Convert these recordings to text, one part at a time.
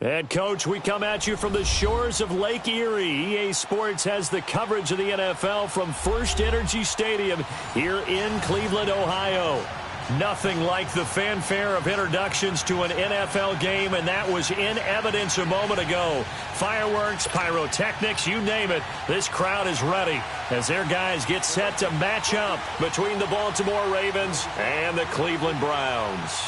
And, Coach, we come at you from the shores of Lake Erie. EA Sports has the coverage of the NFL from First Energy Stadium here in Cleveland, Ohio. Nothing like the fanfare of introductions to an NFL game, and that was in evidence a moment ago. Fireworks, pyrotechnics, you name it. This crowd is ready as their guys get set to match up between the Baltimore Ravens and the Cleveland Browns.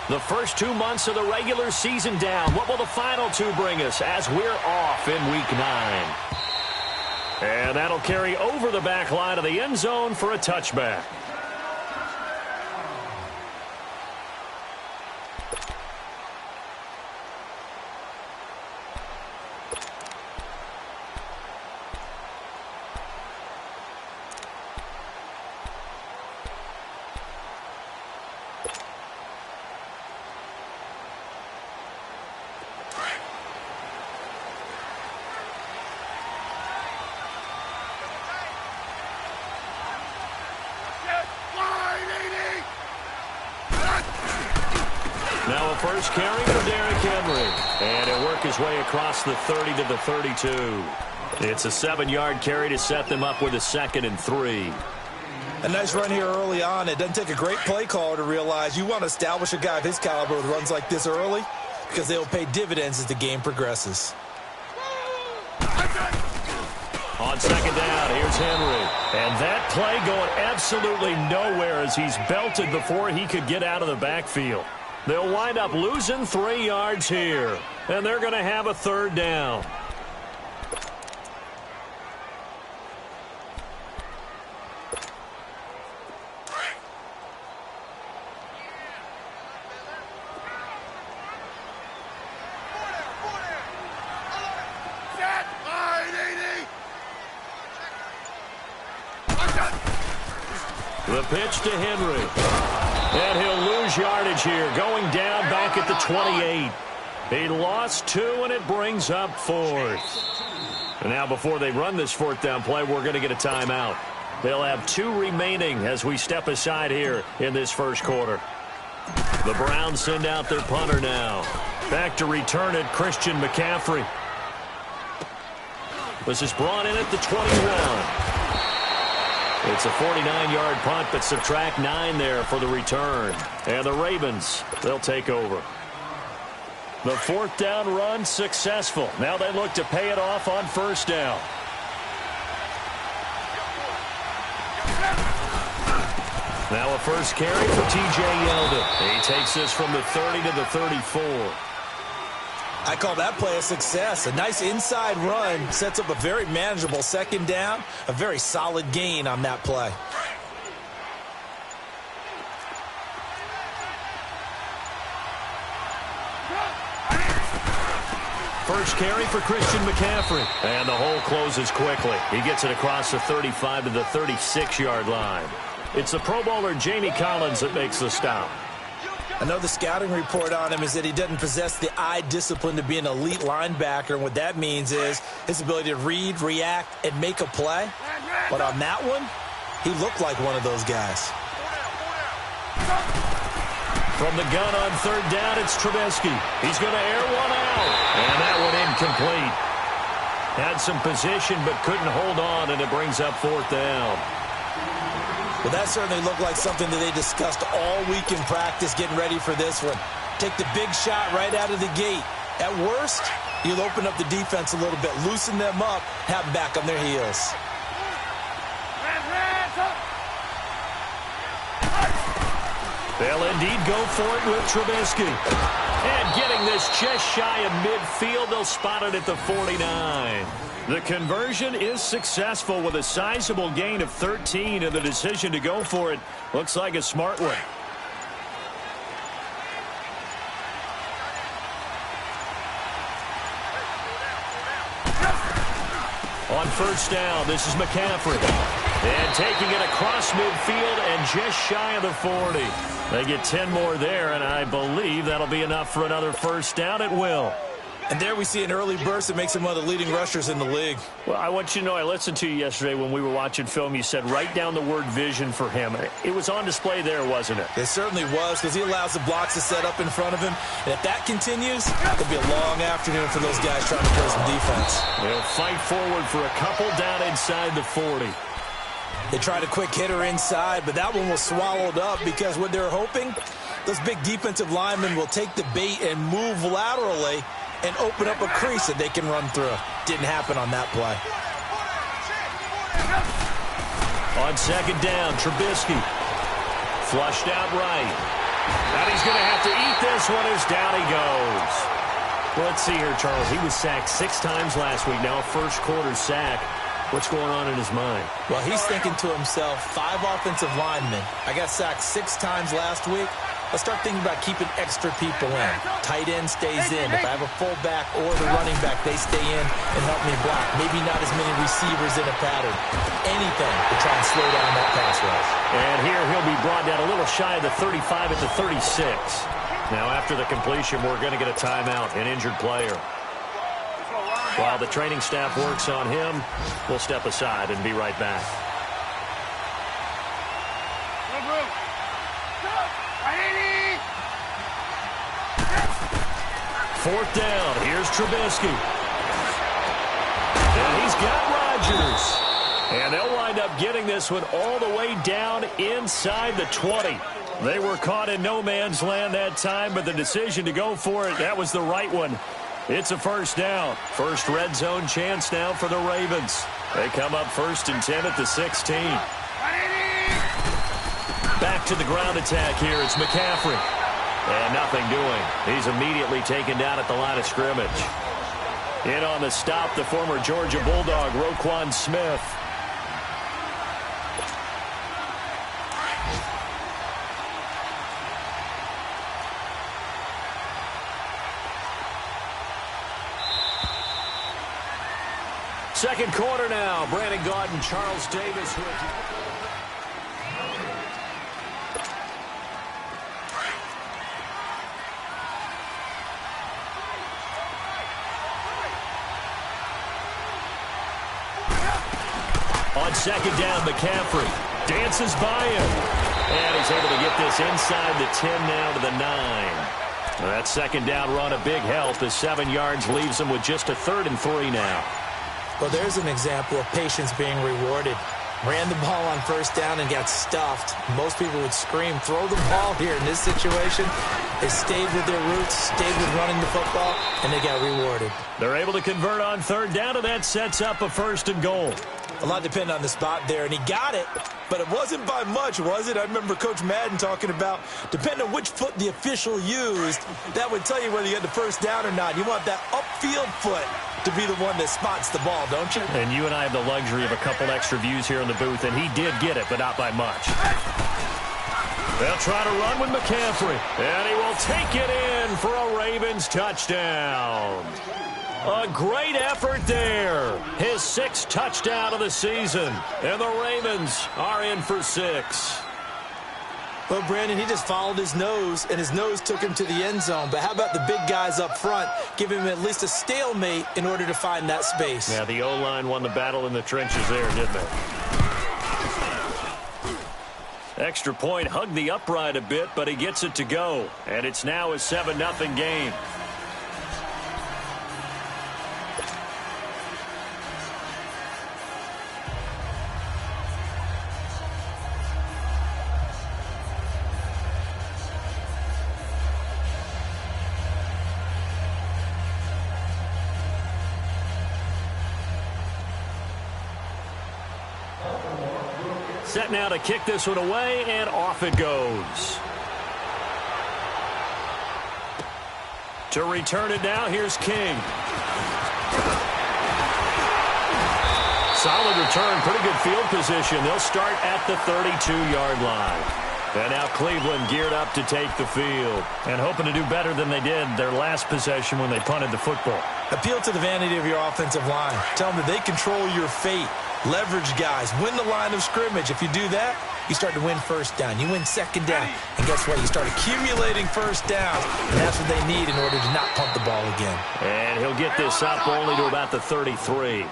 The first 2 months of the regular season down. What will the final two bring us as we're off in Week 9? And that'll carry over the back line of the end zone for a touchback. Now a first carry for Derrick Henry. And he'll work his way across the 30 to the 32. It's a 7-yard carry to set them up with a 2nd and 3. A nice run here early on. It doesn't take a great play caller to realize you want to establish a guy of his caliber with runs like this early because they will pay dividends as the game progresses. On 2nd down, here's Henry. And that play going absolutely nowhere as he's belted before he could get out of the backfield. They'll wind up losing 3 yards here. And they're going to have a 3rd down. The pitch to Henry. And he'll lose yardage here, going down back at the 28. He lost 2, and it brings up 4th. And now before they run this 4th down play, we're going to get a timeout. They'll have 2 remaining as we step aside here in this first quarter. The Browns send out their punter now. Back to return it, Christian McCaffrey. This is brought in at the 21. It's a 49-yard punt, but subtract 9 there for the return. And the Ravens, they'll take over. The 4th down run successful. Now they look to pay it off on 1st down. Now a first carry for T.J. Yeldon. He takes this from the 30 to the 34. I call that play a success. A nice inside run sets up a very manageable 2nd down. A very solid gain on that play. First carry for Christian McCaffrey. And the hole closes quickly. He gets it across the 35 to the 36-yard line. It's the Pro Bowler Jamie Collins that makes the stop. I know the scouting report on him is that he doesn't possess the eye discipline to be an elite linebacker. And what that means is his ability to read, react, and make a play. But on that one, he looked like one of those guys. From the gun on 3rd down, it's Trubisky. He's going to air one out. And that one incomplete. Had some position but couldn't hold on, and it brings up 4th down. Well, that certainly looked like something that they discussed all week in practice getting ready for this one. Take the big shot right out of the gate. At worst, you'll open up the defense a little bit, loosen them up, have them back on their heels. They'll indeed go for it with Trubisky. And getting this just shy of midfield, they'll spot it at the 49. The conversion is successful with a sizable gain of 13, and the decision to go for it looks like a smart one. On 1st down, this is McCaffrey. And taking it across midfield and just shy of the 40. They get 10 more there, and I believe that'll be enough for another 1st down. It will. And there we see an early burst that makes him one of the leading rushers in the league. Well, I want you to know, I listened to you yesterday when we were watching film. You said write down the word vision for him. It was on display there, wasn't it? It certainly was, because he allows the blocks to set up in front of him. And if that continues, it'll be a long afternoon for those guys trying to play some defense. They'll fight forward for a couple down inside the 40. They tried a quick hitter inside, but that one was swallowed up because what they're hoping, those big defensive linemen will take the bait and move laterally and open up a crease that they can run through. Didn't happen on that play. On second down, Trubisky. Flushed out right. And he's going to have to eat this one as down he goes. Well, let's see here, Charles. He was sacked 6 times last week. Now a first quarter sack. What's going on in his mind? Well, he's thinking to himself, 5 offensive linemen. I got sacked 6 times last week. Let's start thinking about keeping extra people in. Tight end stays in. If I have a fullback or the running back, they stay in and help me block. Maybe not as many receivers in a pattern. Anything to try and slow down that pass rush. And here he'll be brought down a little shy of the 35 at the 36. Now after the completion, we're going to get a timeout, an injured player. While the training staff works on him, we'll step aside and be right back. Fourth down. Here's Trubisky. And he's got Rodgers. And they'll wind up getting this one all the way down inside the 20. They were caught in no man's land that time, but the decision to go for it, that was the right one. It's a first down. First red zone chance now for the Ravens. They come up 1st and 10 at the 16. Back to the ground attack here. It's McCaffrey. And nothing doing. He's immediately taken down at the line of scrimmage. In on the stop, the former Georgia Bulldog, Roquan Smith. Second quarter now. Brandon Gaudin, Charles Davis with you. On second down, McCaffrey dances by him. And he's able to get this inside the 10 now to the 9. That second down run a big help as 7 yards leaves him with just a 3rd and 3 now. Well, there's an example of patience being rewarded. Ran the ball on first down and got stuffed. Most people would scream, throw the ball here. In this situation, they stayed with their roots, stayed with running the football, and they got rewarded. They're able to convert on third down, and that sets up a 1st and goal. A lot depended on the spot there, and he got it, but it wasn't by much, was it? I remember Coach Madden talking about, depending on which foot the official used, that would tell you whether you had the first down or not. You want that upfield foot to be the one that spots the ball, don't you? And you and I have the luxury of a couple extra views here in the booth, and he did get it, but not by much. They'll try to run with McCaffrey, and he will take it in for a Ravens touchdown. A great effort there. His 6th touchdown of the season. And the Ravens are in for 6. Well, Brandon, he just followed his nose, and his nose took him to the end zone. But how about the big guys up front? Give him at least a stalemate in order to find that space. Yeah, the O-line won the battle in the trenches there, didn't they? Extra point hugged the upright a bit, but he gets it to go. And it's now a 7-0 game. Set now to kick this one away, and off it goes. To return it now, here's King. Solid return, pretty good field position. They'll start at the 32-yard line. And now Cleveland geared up to take the field and hoping to do better than they did their last possession when they punted the football. Appeal to the vanity of your offensive line. Tell them that they control your fate. leverage guys, win the line of scrimmage. If you do that, you start to win first down. You win second down. And guess what? You start accumulating first downs. And that's what they need in order to not punt the ball again. And he'll get this up only to about the 33.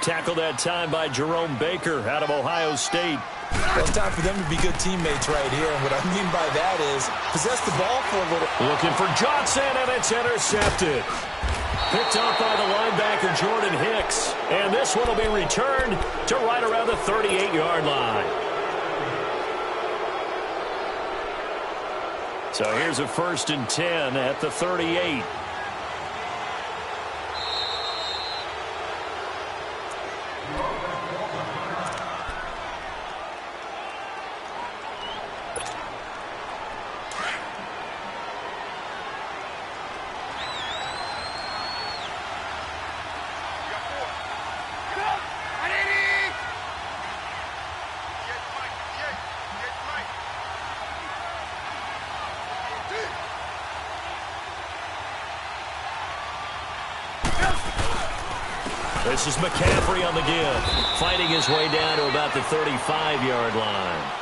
Tackled that time by Jerome Baker out of Ohio State. Well, it's time for them to be good teammates right here. And what I mean by that is possess the ball for a little. Looking for Johnson, and it's intercepted. Picked up by the linebacker, Jordan Hicks. And this one will be returned to right around the 38-yard line. So here's a 1st and 10 at the 38. This is McCaffrey on the give, fighting his way down to about the 35-yard line.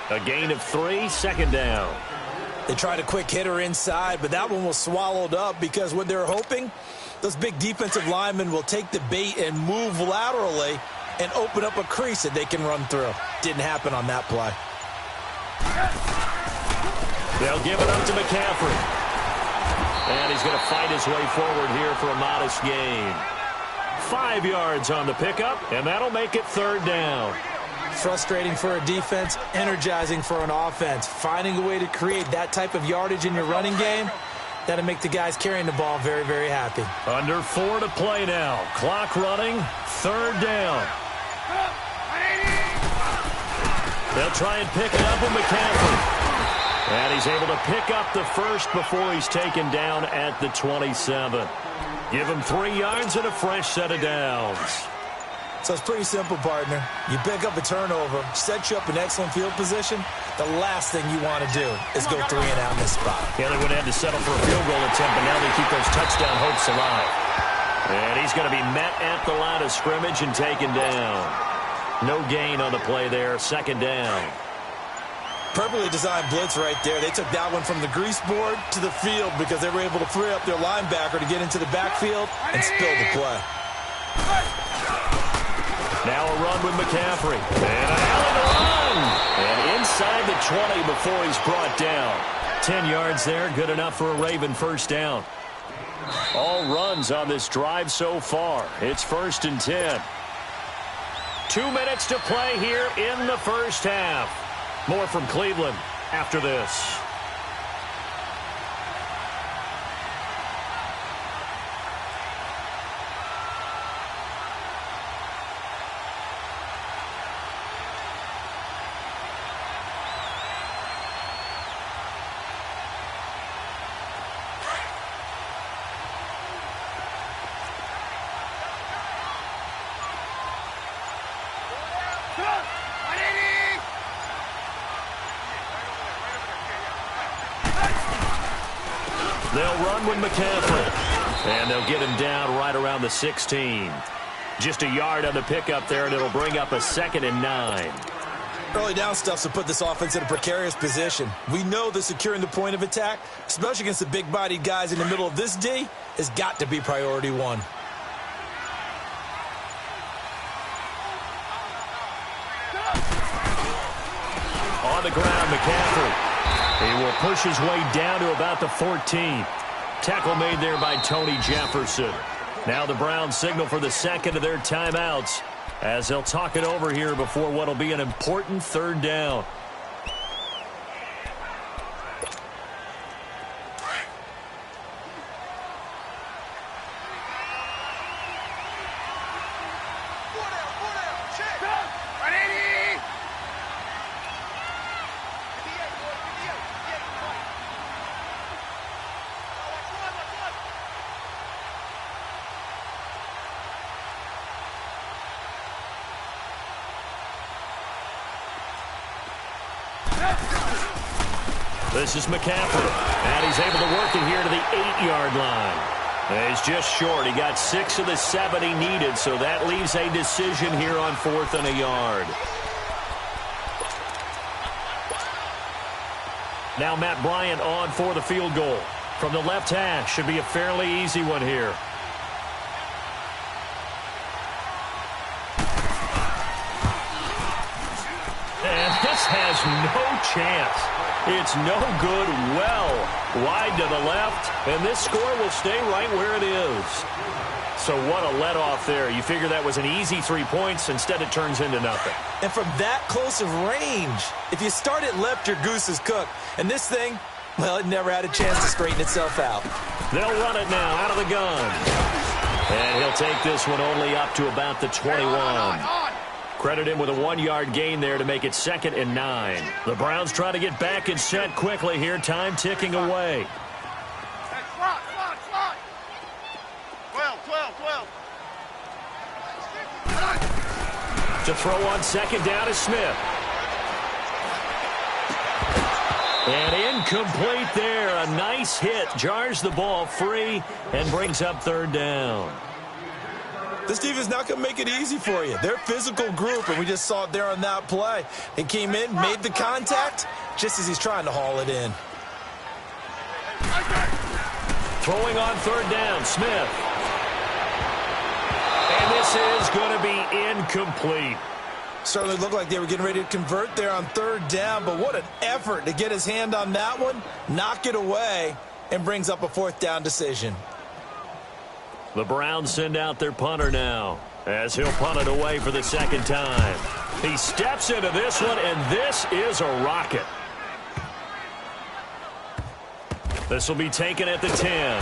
A gain of 3, 2nd down. They tried a quick hitter inside, but that one was swallowed up because what they're hoping, those big defensive linemen will take the bait and move laterally and open up a crease that they can run through. Didn't happen on that play. They'll give it up to McCaffrey. And he's going to fight his way forward here for a modest gain. 5 yards on the pickup, and that'll make it 3rd down. Frustrating for a defense, energizing for an offense. Finding a way to create that type of yardage in your running game, that'll make the guys carrying the ball very, very happy. Under 4 to play now. Clock running, 3rd down. They'll try and pick it up with McCaffrey. And he's able to pick up the first before he's taken down at the 27. Give him 3 yards and a fresh set of downs. So it's pretty simple, partner. You pick up a turnover, set you up in excellent field position. The last thing you want to do is go 3 and out in this spot. Yeah, they would have had to settle for a field goal attempt, but now they keep those touchdown hopes alive. And he's going to be met at the line of scrimmage and taken down. No gain on the play there, 2nd down. Perfectly designed blitz right there. They took that one from the grease board to the field because they were able to free up their linebacker to get into the backfield and spill the play. Now a run with McCaffrey. And a hell of a run. And inside the 20 before he's brought down. 10 yards there, good enough for a Raven 1st down. All runs on this drive so far. It's 1st and 10. 2 minutes to play here in the 1st half. More from Cleveland after this. They'll run with McCaffrey. And they'll get him down right around the 16. Just a yard on the pickup there, and it'll bring up a 2nd and 9. Early down stuff to put this offense in a precarious position. We know that securing the point of attack, especially against the big-bodied guys in the middle of this D, has got to be priority 1. On the ground, McCaffrey. He will push his way down to about the 14. Tackle made there by Tony Jefferson. Now the Browns signal for the 2nd of their timeouts as they'll talk it over here before what will be an important 3rd down. This is McCaffrey, and he's able to work it here to the 8-yard line. He's just short. He got 6 of the 7 he needed, so that leaves a decision here on 4th and a yard. Now Matt Bryant on for the field goal. From the left hash, should be a fairly easy one here. And this has no chance. It's no good, well wide to the left, and this score will stay right where it is. So what a let-off there. You figure that was an easy 3 points. Instead, it turns into nothing. And from that close of range, if you start it left, your goose is cooked. And this thing, well, it never had a chance to straighten itself out. They'll run it now out of the gun. And he'll take this one only up to about the 21. Credit him with a 1-yard gain there to make it 2nd and 9. The Browns try to get back and set quickly here. Time ticking away. 12. To throw on 2nd down is Smith. And incomplete there. A nice hit. Jars the ball free and brings up 3rd down. This defense is not going to make it easy for you. They're a physical group, and we just saw it there on that play. He came in, made the contact, just as he's trying to haul it in. Throwing on 3rd down, Smith. And this is going to be incomplete. Certainly looked like they were getting ready to convert there on 3rd down, but what an effort to get his hand on that one, knock it away, and brings up a 4th down decision. The Browns send out their punter now, as he'll punt it away for the 2nd time. He steps into this one, and this is a rocket. This will be taken at the 10.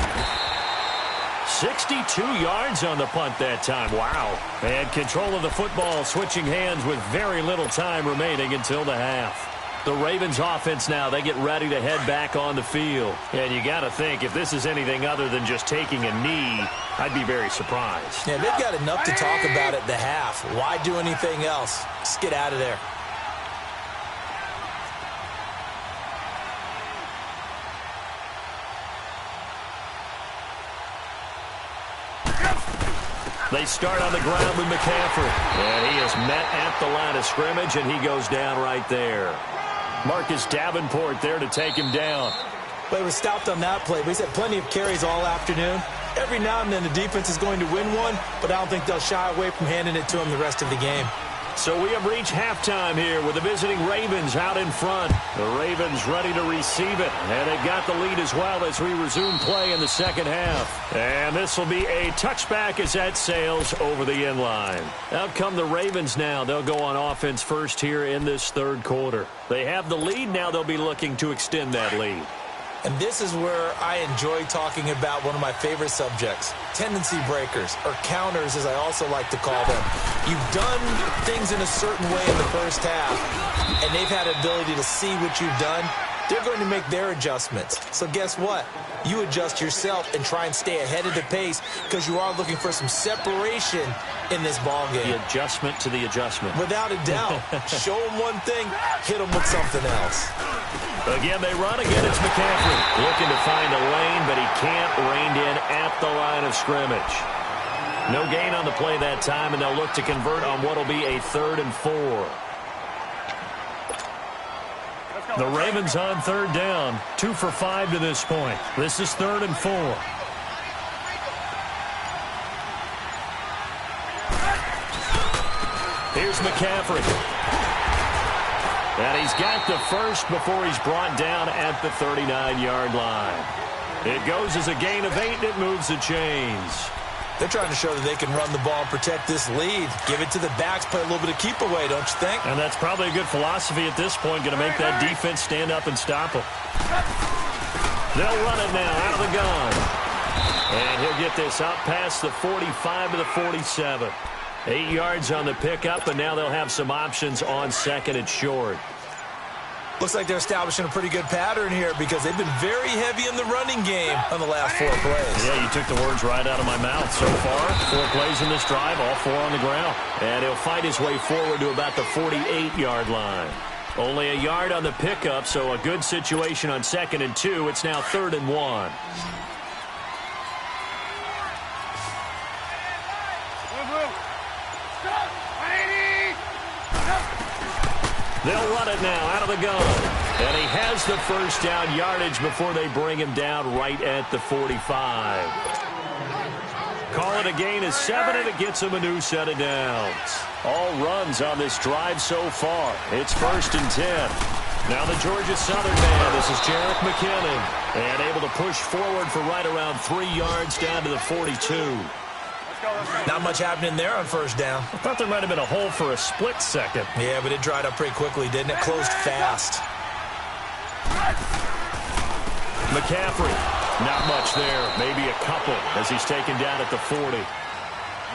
62 yards on the punt that time. Wow. And control of the football switching hands with very little time remaining until the half. The Ravens offense now, they get ready to head back on the field. And you got to think, if this is anything other than just taking a knee, I'd be very surprised. Yeah, they've got enough to talk about at the half. Why do anything else? Just get out of there. They start on the ground with McCaffrey. And he is met at the line of scrimmage, and he goes down right there. Marcus Davenport there to take him down. Well, he was stopped on that play, but he's had plenty of carries all afternoon. Every now and then the defense is going to win one, but I don't think they'll shy away from handing it to him the rest of the game. So we have reached halftime here with the visiting Ravens out in front. The Ravens ready to receive it, and they've got the lead as well as we resume play in the 2nd half. And this will be a touchback as that sails over the end line. Out come the Ravens now. They'll go on offense first here in this 3rd quarter. They have the lead. Now they'll be looking to extend that lead. And this is where I enjoy talking about one of my favorite subjects, tendency breakers, or counters as I also like to call them. You've done things in a certain way in the first half, and they've had an ability to see what you've done. They're going to make their adjustments. So guess what? You adjust yourself and try and stay ahead of the pace because you are looking for some separation in this ball game. The adjustment to the adjustment. Without a doubt. Show them one thing, hit them with something else. Again, they run again. It's McCaffrey looking to find a lane, but he can't rein in at the line of scrimmage. No gain on the play that time, and they'll look to convert on what will be a 3rd and 4. The Ravens on 3rd down, 2 for 5 to this point. This is 3rd and 4. Here's McCaffrey. And he's got the first before he's brought down at the 39-yard line. It goes as a gain of 8, and it moves the chains. They're trying to show that they can run the ball and protect this lead. Give it to the backs, play a little bit of keep away, don't you think? And that's probably a good philosophy at this point, going to make that defense stand up and stop them. They'll run it now out of the gun. And he'll get this up past the 45 to the 47. 8 yards on the pickup, and now they'll have some options on 2nd and short. Looks like they're establishing a pretty good pattern here because they've been very heavy in the running game on the last 4 plays. Yeah, you took the words right out of my mouth so far. 4 plays in this drive, all 4 on the ground. And he'll fight his way forward to about the 48-yard line. Only a yard on the pickup, so a good situation on 2nd and 2. It's now 3rd and 1. They'll run it now out of the gun. And he has the first down yardage before they bring him down right at the 45. Call it a gain of 7, and it gets him a new set of downs. All runs on this drive so far. It's 1st and 10. Now the Georgia Southern man. This is Jerick McKinnon. And able to push forward for right around 3 yards down to the 42. Not much happening there on first down. I thought there might have been a hole for a split second. Yeah, but it dried up pretty quickly, didn't it? Closed fast. McCaffrey, not much there. Maybe a couple as he's taken down at the 40.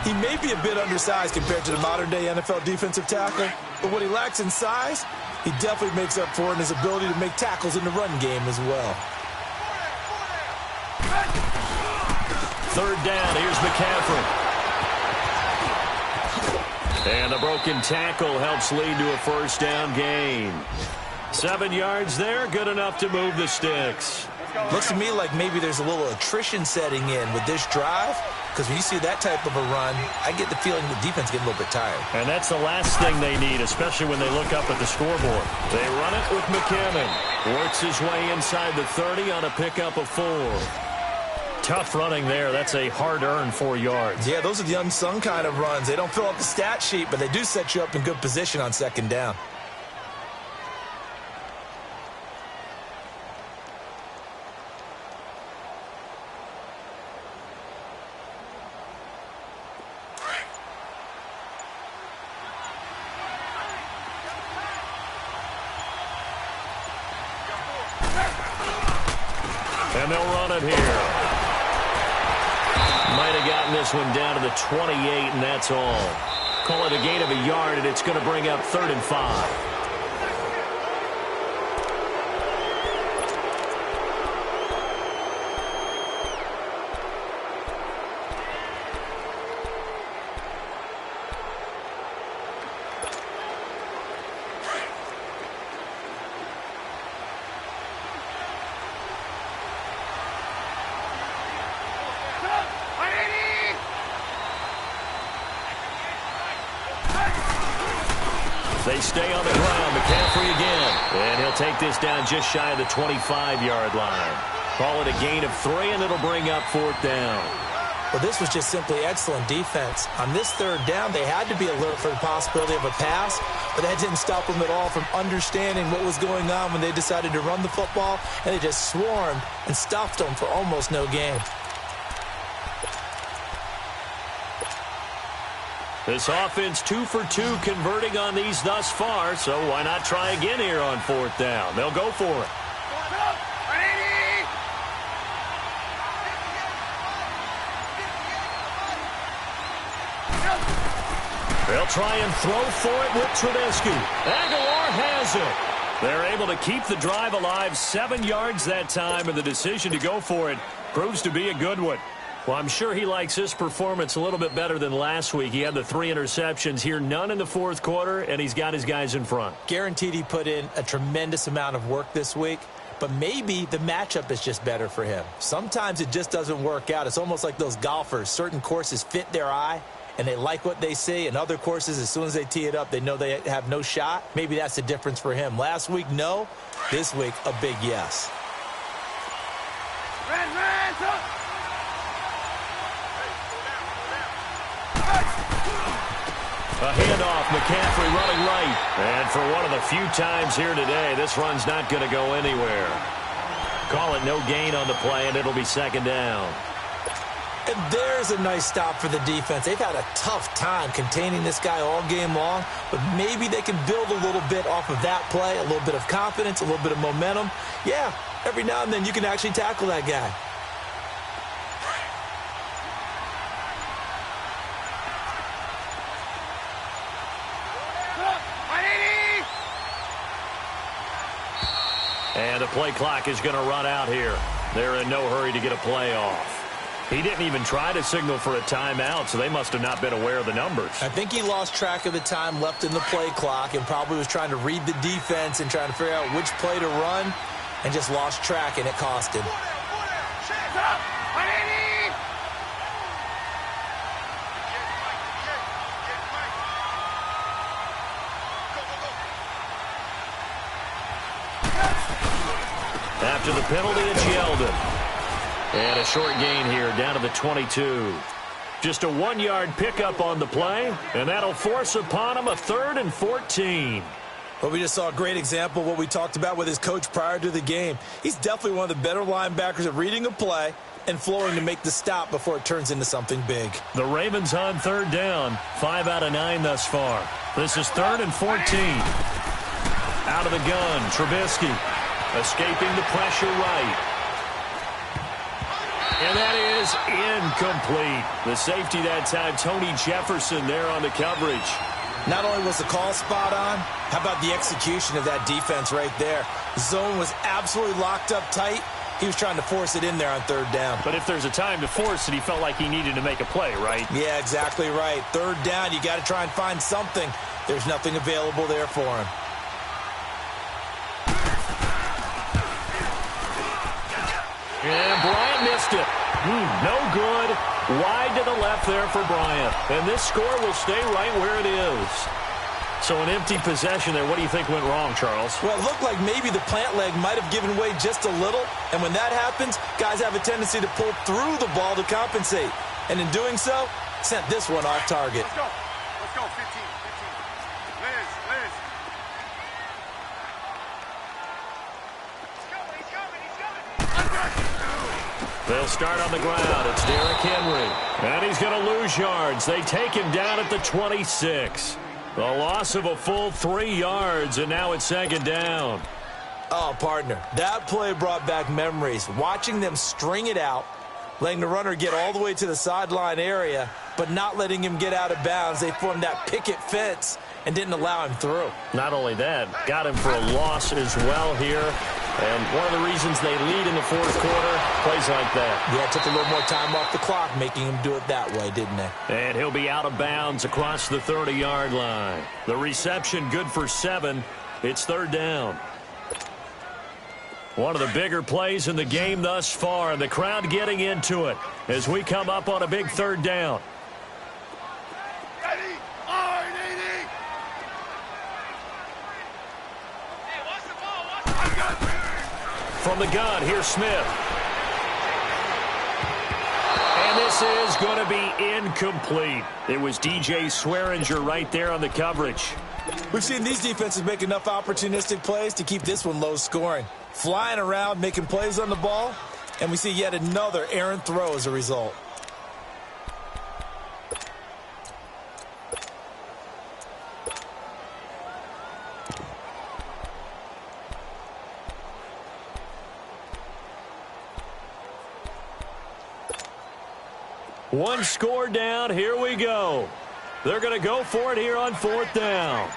He may be a bit undersized compared to the modern-day NFL defensive tackle, but what he lacks in size, he definitely makes up for in his ability to make tackles in the run game as well. 3rd down, here's McCaffrey. And a broken tackle helps lead to a first down gain. 7 yards there, good enough to move the sticks. Looks to me like maybe there's a little attrition setting in with this drive, because when you see that type of a run, I get the feeling the defense getting a little bit tired. And that's the last thing they need, especially when they look up at the scoreboard. They run it with McKinnon. Works his way inside the 30 on a pickup of 4. Tough running there. That's a hard-earned 4 yards. Yeah, those are the unsung kind of runs. They don't fill up the stat sheet, but they do set you up in good position on 2nd down. And they'll run it here. Might have gotten this one down to the 28, and that's all. Call it a gain of a yard, and it's going to bring up 3rd and 5. They stay on the ground. McCaffrey again. And he'll take this down just shy of the 25-yard line. Call it a gain of 3, and it'll bring up 4th down. Well, this was just simply excellent defense. On this 3rd down, they had to be alert for the possibility of a pass, but that didn't stop them at all from understanding what was going on when they decided to run the football, and they just swarmed and stuffed them for almost no gain. This offense 2 for 2 converting on these thus far, so why not try again here on 4th down? They'll go for it. They'll try and throw for it with Trubisky. Aguilar has it. They're able to keep the drive alive, 7 yards that time, and the decision to go for it proves to be a good one. Well, I'm sure he likes this performance a little bit better than last week. He had the 3 interceptions here, none in the 4th quarter, and he's got his guys in front. Guaranteed he put in a tremendous amount of work this week, but maybe the matchup is just better for him. Sometimes it just doesn't work out. It's almost like those golfers. Certain courses fit their eye, and they like what they see, and other courses, as soon as they tee it up, they know they have no shot. Maybe that's the difference for him. Last week, no. This week, a big yes. A handoff, McCaffrey running right. And for one of the few times here today, this run's not going to go anywhere. Call it no gain on the play, and it'll be 2nd down. And there's a nice stop for the defense. They've had a tough time containing this guy all game long, but maybe they can build a little bit off of that play, a little bit of confidence, a little bit of momentum. Yeah, every now and then you can actually tackle that guy. And the play clock is going to run out here. They're in no hurry to get a play off. He didn't even try to signal for a timeout, so they must have not been aware of the numbers. I think he lost track of the time left in the play clock and probably was trying to read the defense and trying to figure out which play to run and just lost track, and it cost him. After the penalty, it's Yeldon. And a short gain here, down to the 22. Just a 1-yard pickup on the play, and that'll force upon him a 3rd and 14. Well, we just saw a great example of what we talked about with his coach prior to the game. He's definitely one of the better linebackers at reading a play and flowing to make the stop before it turns into something big. The Ravens on 3rd down, 5 out of 9 thus far. This is 3rd and 14. Out of the gun, Trubisky escaping the pressure right. And that is incomplete. The safety that time, Tony Jefferson there on the coverage. Not only was the call spot on, how about the execution of that defense right there? The zone was absolutely locked up tight. He was trying to force it in there on 3rd down. But if there's a time to force it, he felt like he needed to make a play, right? Yeah, exactly right. 3rd down, you got to try and find something. There's nothing available there for him. And Bryant missed it. No good. Wide to the left there for Bryant. And this score will stay right where it is. So an empty possession there. What do you think went wrong, Charles? Well, it looked like maybe the plant leg might have given way just a little. And when that happens, guys have a tendency to pull through the ball to compensate. And in doing so, sent this one off target. Let's go. Let's go. 15. Liz. He's coming. They'll start on the ground. It's Derrick Henry. And he's going to lose yards. They take him down at the 26. The loss of a full 3 yards, and now it's 2nd down. Oh, partner, that play brought back memories. Watching them string it out, letting the runner get all the way to the sideline area, but not letting him get out of bounds. They formed that picket fence and didn't allow him through. Not only that, got him for a loss as well here. And one of the reasons they lead in the 4th quarter, plays like that. Yeah, it took a little more time off the clock, making him do it that way, didn't it? And he'll be out of bounds across the 30-yard line. The reception good for 7. It's 3rd down. One of the bigger plays in the game thus far, and the crowd getting into it as we come up on a big 3rd down. From the gun, here's Smith. And this is going to be incomplete. It was DJ Swearinger right there on the coverage. We've seen these defenses make enough opportunistic plays to keep this one low scoring. Flying around, making plays on the ball, and we see yet another errant throw as a result. One score down. Here we go. They're going to go for it here on 4th down.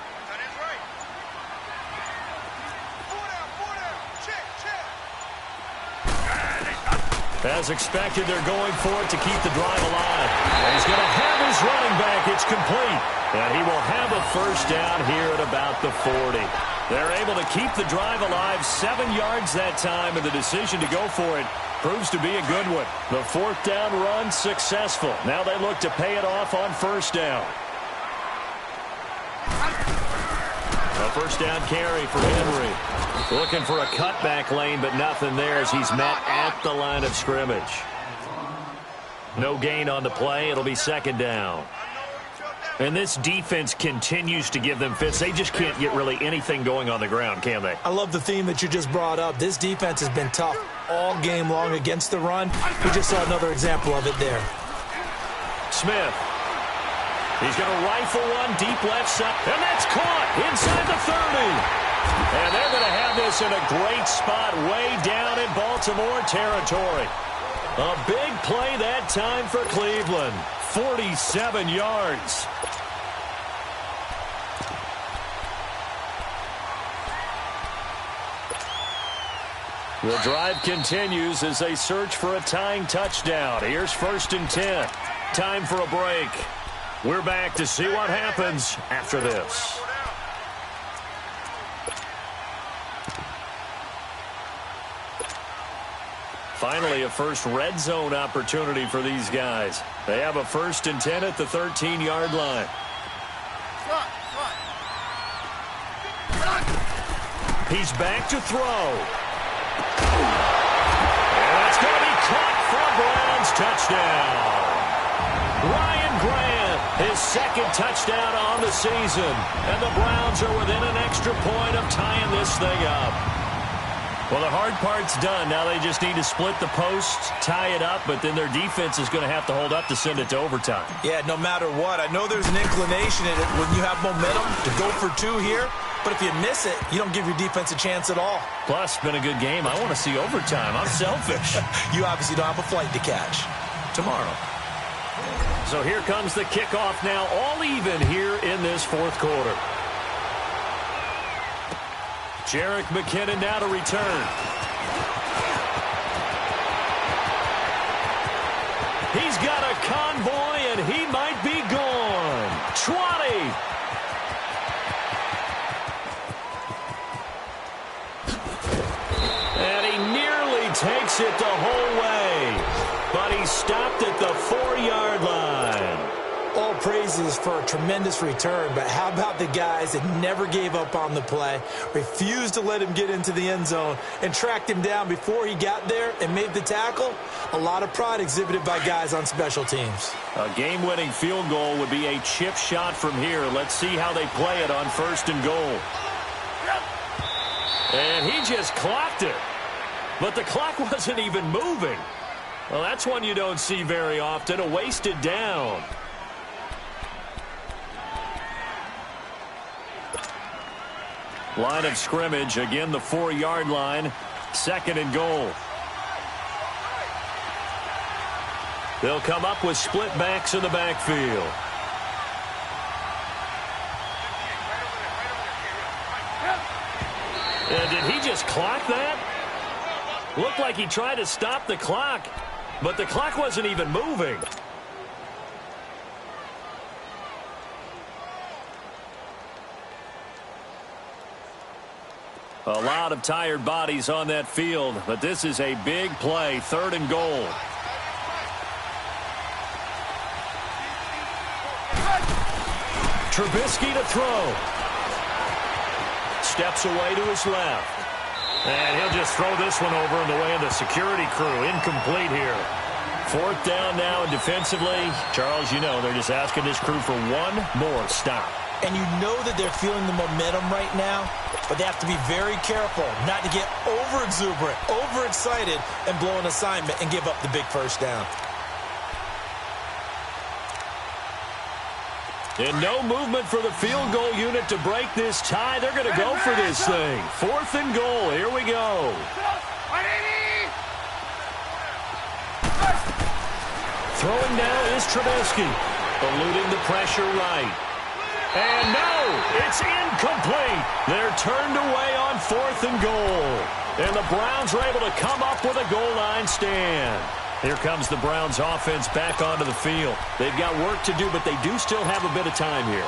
As expected, they're going for it to keep the drive alive. And he's going to have his running back. It's complete. And he will have a 1st down here at about the 40. They're able to keep the drive alive, 7 yards that time, and the decision to go for it proves to be a good one. The 4th down run successful. Now they look to pay it off on 1st down. A 1st down carry for Henry. Looking for a cutback lane, but nothing there as he's met at the line of scrimmage. No gain on the play. It'll be 2nd down. And this defense continues to give them fits. They just can't get really anything going on the ground, can they? I love the theme that you just brought up. This defense has been tough all game long against the run. We just saw another example of it there. Smith. He's going to rifle one deep left side. And that's caught inside the 30. And they're going to have this in a great spot way down in Baltimore territory. A big play that time for Cleveland. 47 yards. The drive continues as they search for a tying touchdown. Here's 1st and 10. Time for a break. We're back to see what happens after this. Finally, a first red zone opportunity for these guys. They have a 1st and 10 at the 13-yard line. He's back to throw. And it's going to be caught for a Browns touchdown. Ryan Grant, his second touchdown on the season. And the Browns are within an extra point of tying this thing up. Well, the hard part's done. Now they just need to split the post, tie it up, but then their defense is going to have to hold up to send it to overtime. Yeah, no matter what. I know there's an inclination in it when you have momentum to go for two here, but if you miss it, you don't give your defense a chance at all. Plus, been a good game. I want to see overtime. I'm selfish. You obviously don't have a flight to catch. Tomorrow. So here comes the kickoff now, all even here in this fourth quarter. Jerick McKinnon now to return. He's got a convoy, and he might be gone. 20. And he nearly takes it the whole way. But he stopped at the 4-yard line. All praises for a tremendous return, but how about the guys that never gave up on the play, refused to let him get into the end zone, and tracked him down before he got there and made the tackle? A lot of pride exhibited by guys on special teams. A game-winning field goal would be a chip shot from here. Let's see how they play it on 1st and goal. And he just clocked it. But the clock wasn't even moving. Well, that's one you don't see very often, a wasted down. Line of scrimmage, again the 4-yard line, 2nd and goal. They'll come up with split backs in the backfield. And did he just clock that? Looked like he tried to stop the clock, but the clock wasn't even moving. A lot of tired bodies on that field, but this is a big play, 3rd and goal. Trubisky to throw. Steps away to his left. And he'll just throw this one over in the way of the security crew. Incomplete here. 4th down now, and defensively, Charles, you know, they're just asking this crew for one more stop. And you know that they're feeling the momentum right now, but they have to be very careful not to get over-exuberant, overexcited, and blow an assignment and give up the big 1st down. And no movement for the field goal unit to break this tie. They're going to go for this thing. 4th and goal. Here we go. Throwing now is Trubisky. Eluding the pressure right. And no, it's incomplete. They're turned away on 4th and goal. And the Browns are able to come up with a goal line stand. Here comes the Browns offense back onto the field. They've got work to do, but they do still have a bit of time here.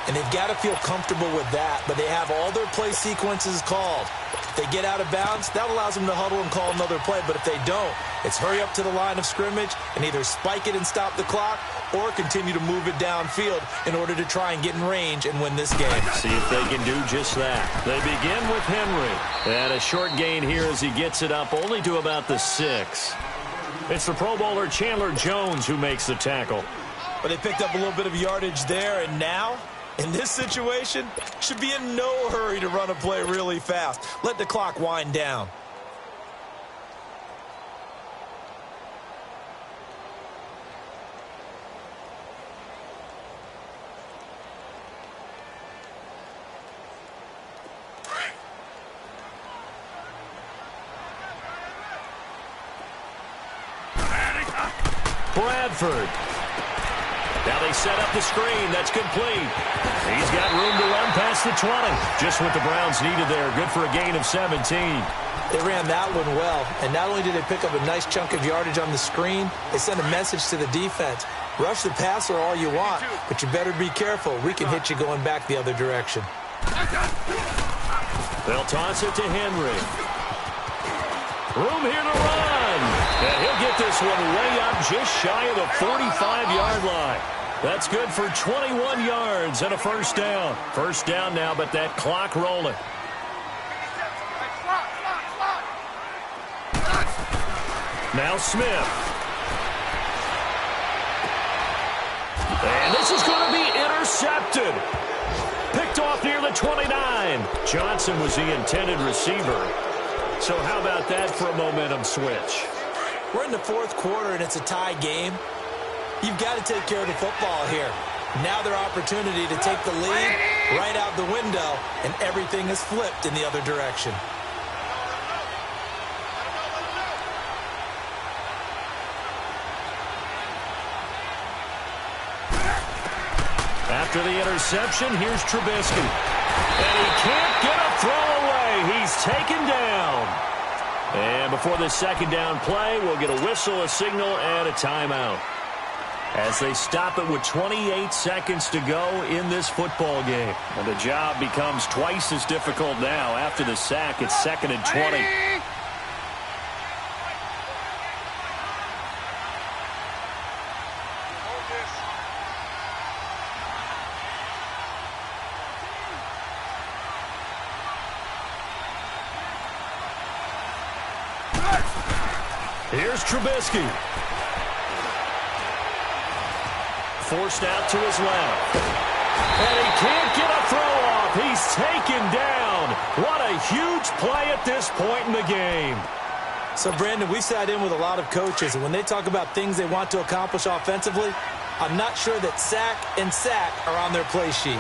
And they've got to feel comfortable with that, but they have all their play sequences called. If they get out of bounds, that allows them to huddle and call another play, but if they don't, it's hurry up to the line of scrimmage and either spike it and stop the clock or continue to move it downfield in order to try and get in range and win this game. See if they can do just that. They begin with Henry. And a short gain here as he gets it up only to about the 6. It's the Pro Bowler Chandler Jones who makes the tackle. But they picked up a little bit of yardage there, and now, in this situation, should be in no hurry to run a play really fast. Let the clock wind down. Bradford. Now they set up the screen. That's complete. He's got room to run past the 20. Just what the Browns needed there. Good for a gain of 17. They ran that one well. And not only did they pick up a nice chunk of yardage on the screen, they sent a message to the defense. Rush the passer all you want, but you better be careful. We can hit you going back the other direction. They'll toss it to Henry. Room here to run. And he'll get this one way up just shy of the 45-yard line. That's good for 21 yards and a 1st down. 1st down now, but that clock rolling. Now Smith. And this is going to be intercepted. Picked off near the 29. Johnson was the intended receiver. So how about that for a momentum switch? We're in the fourth quarter, and it's a tie game. You've got to take care of the football here. Now their opportunity to take the lead right out the window, and everything is flipped in the other direction. After the interception, here's Trubisky. And he can't get a throw away. He's taken down. And before the second down play, we'll get a whistle, a signal, and a timeout, as they stop it with 28 seconds to go in this football game. And the job becomes twice as difficult now. After the sack, it's 2nd and 20. Here's Trubisky. Forced out to his left. And he can't get a throw off. He's taken down. What a huge play at this point in the game. So, Brandon, we've sat in with a lot of coaches, and when they talk about things they want to accomplish offensively, I'm not sure that sack and sack are on their play sheet.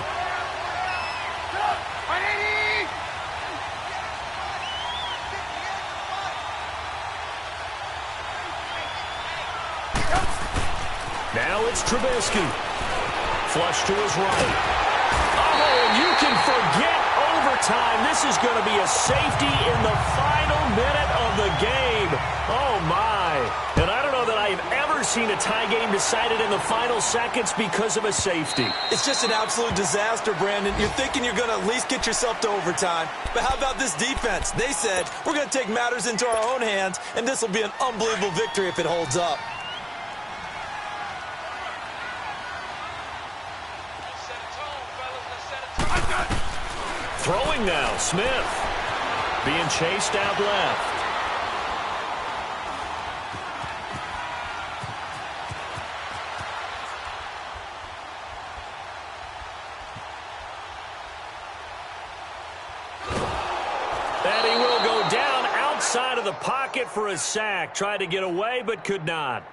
Now it's Trubisky. Flush to his right. Oh, and you can forget overtime. This is going to be a safety in the final minute of the game. Oh, my. And I don't know that I've ever seen a tie game decided in the final seconds because of a safety. It's just an absolute disaster, Brandon. You're thinking you're going to at least get yourself to overtime. But how about this defense? They said, we're going to take matters into our own hands, and this will be an unbelievable victory if it holds up. Throwing now, Smith. Being chased out left. And he will go down outside of the pocket for a sack. Tried to get away, but could not.